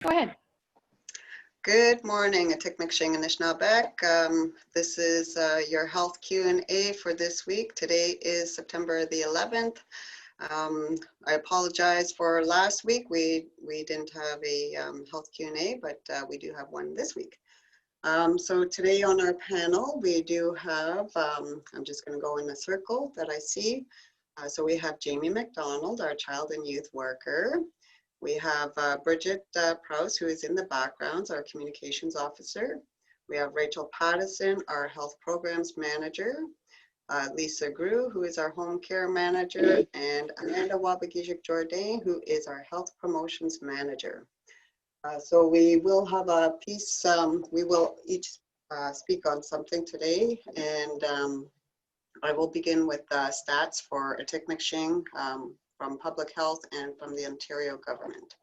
Go ahead. Good morning, Atik McShing and Anishinaabe. This is your health Q&A for this week. Today is September the 11th. I apologize for last week. We didn't have a health Q&A, but we do have one this week. So today on our panel, we do have, I'm just going to go in a circle that I see. So we have Jamie McDonald, our child and youth worker. We have Bridget Prowse, who is in the backgrounds, our communications officer. We have Rachel Pattison, our health programs manager. Lisa Grew, who is our home care manager, and Amanda Wabagijik Jordan, who is our health promotions manager. So we will have a piece, we will each speak on something today, and I will begin with stats for Atik McShing from Public Health and from the Ontario government.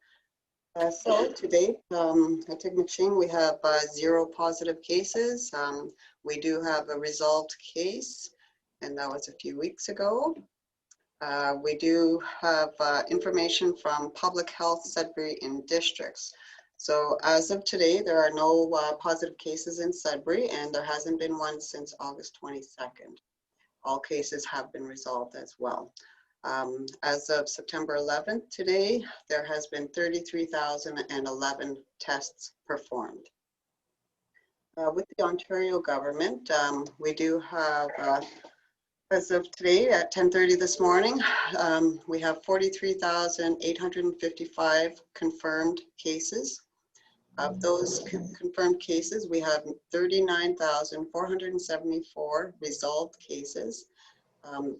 So to date, at Atik McShing, we have 0 positive cases. We do have a resolved case, and that was a few weeks ago. We do have information from Public Health Sudbury in districts. So as of today, there are no positive cases in Sudbury, and there hasn't been one since August 22nd. All cases have been resolved as well. As of September 11th today, there has been 33,011 tests performed. With the Ontario government, we do have, as of today at 10:30 this morning, we have 43,855 confirmed cases. Of those confirmed cases, we have 39,474 resolved cases.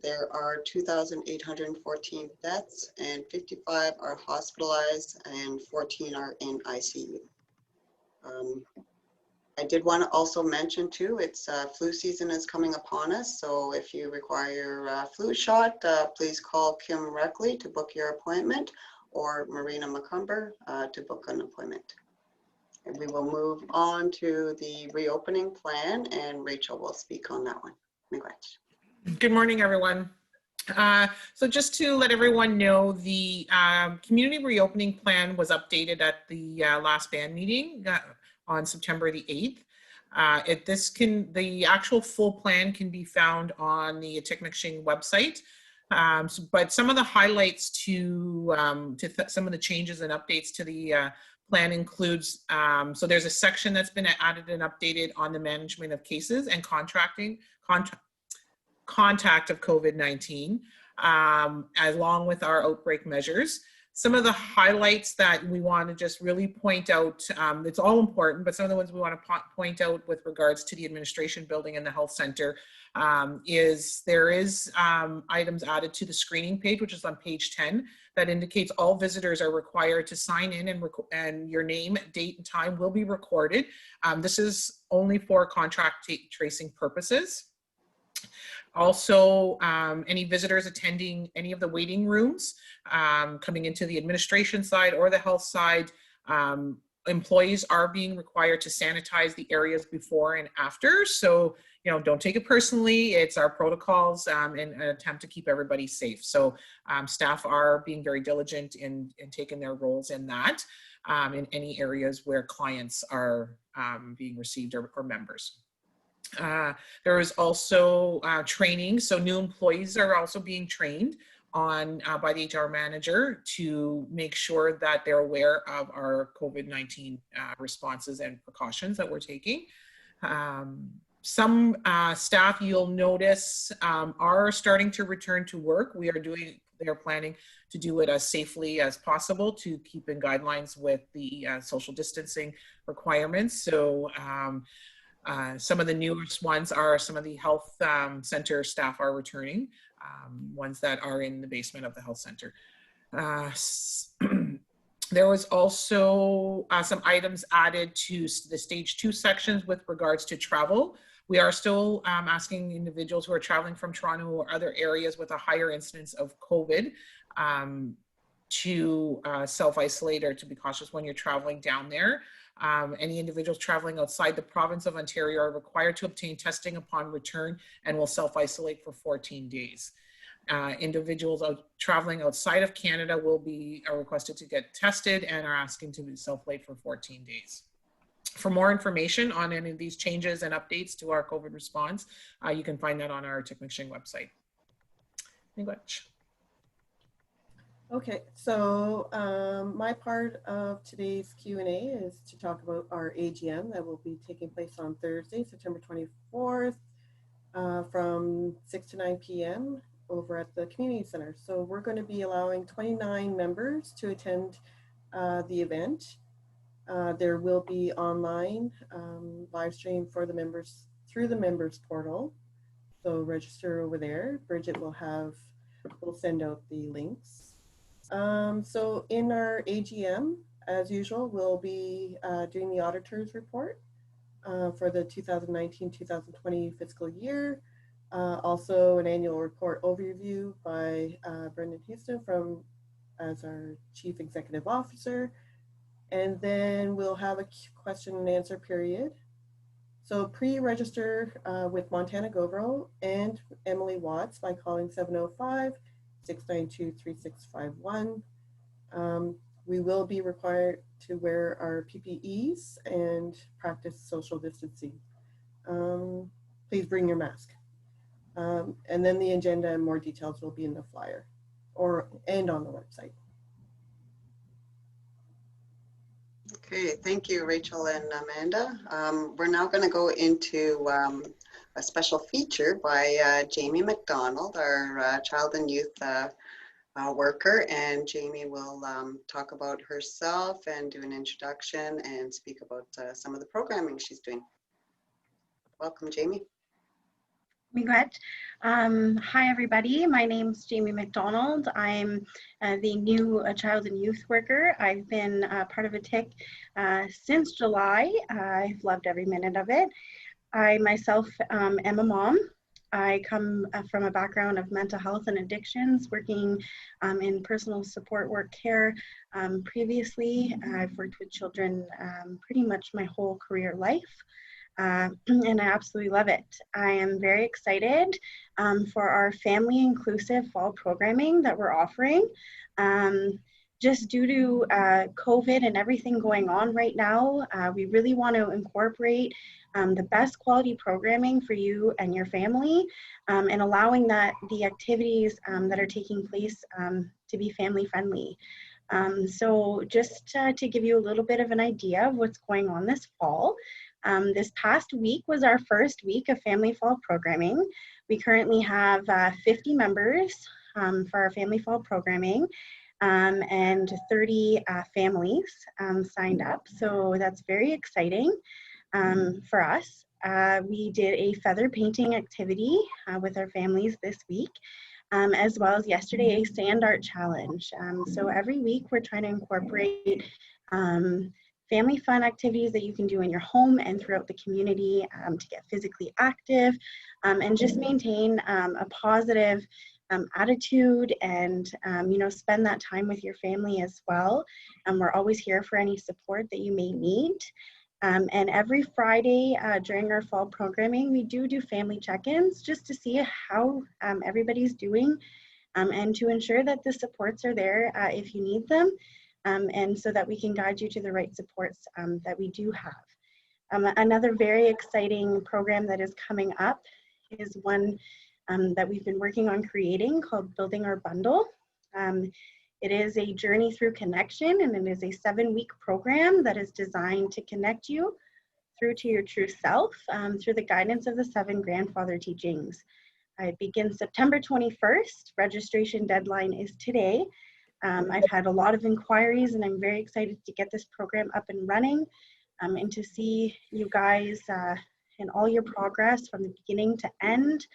There are 2,814 deaths, and 55 are hospitalized and 14 are in ICU. I did want to also mention too, it's flu season is coming upon us. So if you require a flu shot, please call Kim Reckley to book your appointment, or Marina McCumber to book an appointment. And we will move on to the reopening plan, and Rachel will speak on that one. Congrats. Good morning, everyone. So just to let everyone know, the community reopening plan was updated at the last band meeting on September the 8th. The actual full plan can be found on the Atik McShing website. But some of the highlights to some of the changes and updates to the plan includes, so there's a section that's been added and updated on the management of cases and contact of COVID-19, along with our outbreak measures. Some of the highlights that we want to just really point out, it's all important, but some of the ones we want to point out with regards to the administration building and the health center is there is items added to the screening page, which is on page 10, that indicates all visitors are required to sign in, and your name, date, and time will be recorded. This is only for contact tracing purposes. Also, any visitors attending any of the waiting rooms, coming into the administration side or the health side, employees are being required to sanitize the areas before and after. So, don't take it personally. It's our protocols in an attempt to keep everybody safe. So staff are being very diligent in taking their roles in that, in any areas where clients are being received or members. There is also training. So new employees are also being trained on by the HR manager to make sure that they're aware of our COVID-19 responses and precautions that we're taking. Some staff, you'll notice, are starting to return to work. They're planning to do it as safely as possible to keep in guidelines with the social distancing requirements. So some of the newest ones are some of the health center staff are returning, ones that are in the basement of the health center. There was also some items added to the stage 2 sections with regards to travel. We are still asking individuals who are traveling from Toronto or other areas with a higher incidence of COVID to self-isolate or to be cautious when you're traveling down there. Any individuals traveling outside the province of Ontario are required to obtain testing upon return and will self-isolate for 14 days. Individuals traveling outside of Canada are requested to get tested and are asking to be self-isolate for 14 days. For more information on any of these changes and updates to our COVID response, you can find that on our TicMcShing website. English. Okay, so my part of today's Q&A is to talk about our AGM that will be taking place on Thursday, September 24th, from 6 to 9 p.m. over at the community center. So we're going to be allowing 29 members to attend the event. There will be online live stream for the members through the members portal. So register over there. Bridget will send out the links. So in our AGM, as usual, we'll be doing the auditor's report for the 2019-2020 fiscal year. Also an annual report overview by Brendan Houston as our Chief Executive Officer. And then we'll have a question and answer period. So pre-register with Montana GoVro and Emily Watts by calling 705-692-3651. We will be required to wear our PPEs and practice social distancing. Please bring your mask. And then the agenda and more details will be in the flyer and on the website. Okay, thank you, Rachel and Amanda. We're now going to go into a special feature by Jamie McDonald, our child and youth worker, and Jamie will talk about herself and do an introduction and speak about some of the programming she's doing. Welcome, Jamie. Hi, everybody. My name's Jamie McDonald. I'm the new child and youth worker. I've been part of a TIC since July. I've loved every minute of it. I myself am a mom. I come from a background of mental health and addictions, working in personal support work care. Previously, I've worked with children pretty much my whole career life. And I absolutely love it. I am very excited for our family inclusive fall programming that we're offering. Just due to COVID and everything going on right now, we really want to incorporate the best quality programming for you and your family, and allowing the activities that are taking place to be family friendly. So just to give you a little bit of an idea of what's going on this fall, this past week was our first week of Family Fall programming. We currently have 50 members for our Family Fall programming, and 30 families signed up. So that's very exciting for us. We did a feather painting activity with our families this week, as well as yesterday a sand art challenge. So every week we're trying to incorporate family fun activities that you can do in your home and throughout the community to get physically active and just maintain a positive attitude and spend that time with your family as well. We're always here for any support that you may need. And every Friday during our fall programming, we do family check-ins just to see how everybody's doing and to ensure that the supports are there if you need them. And so that we can guide you to the right supports that we do have. Another very exciting program that is coming up is one that we've been working on creating called Building Our Bundle. It is a journey through connection, and it is a 7-week program that is designed to connect you through to your true self through the guidance of the 7 grandfather teachings. It begins September 21st. Registration deadline is today. I've had a lot of inquiries, and I'm very excited to get this program up and running and to see you guys and all your progress from the beginning to end.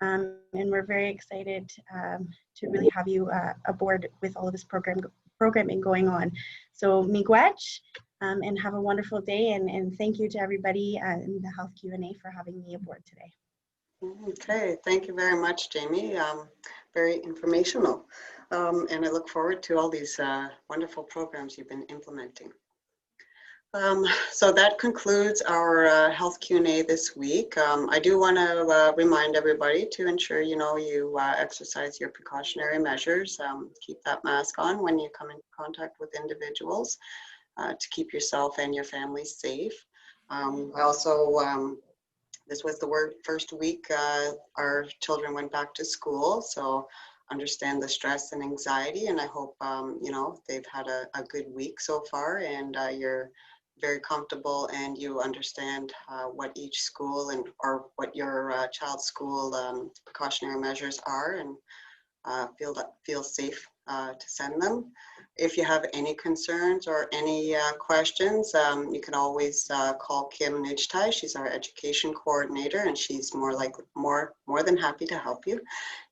And we're very excited to really have you aboard with all of this programming going on. So miigwech, and have a wonderful day, and thank you to everybody in the Health Q&A for having me aboard today. Okay, thank you very much, Jamie. Very informational. And I look forward to all these wonderful programs you've been implementing. So that concludes our health Q&A this week. I do want to remind everybody to ensure you exercise your precautionary measures. Keep that mask on when you come in contact with individuals to keep yourself and your family safe. I also, this was the first week our children went back to school, so understand the stress and anxiety, and I hope they've had a good week so far, and you're very comfortable and you understand what each school or what your child's school precautionary measures are, and feel safe to send them. If you have any concerns or any questions, you can always call Kim Nijtai. She's our education coordinator, and she's more than happy to help you.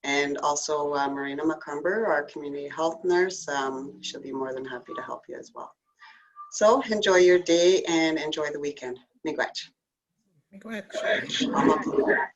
And also Marina McCumber, our community health nurse, she'll be more than happy to help you as well. So enjoy your day and enjoy the weekend. Miigwech. Go ahead. I'll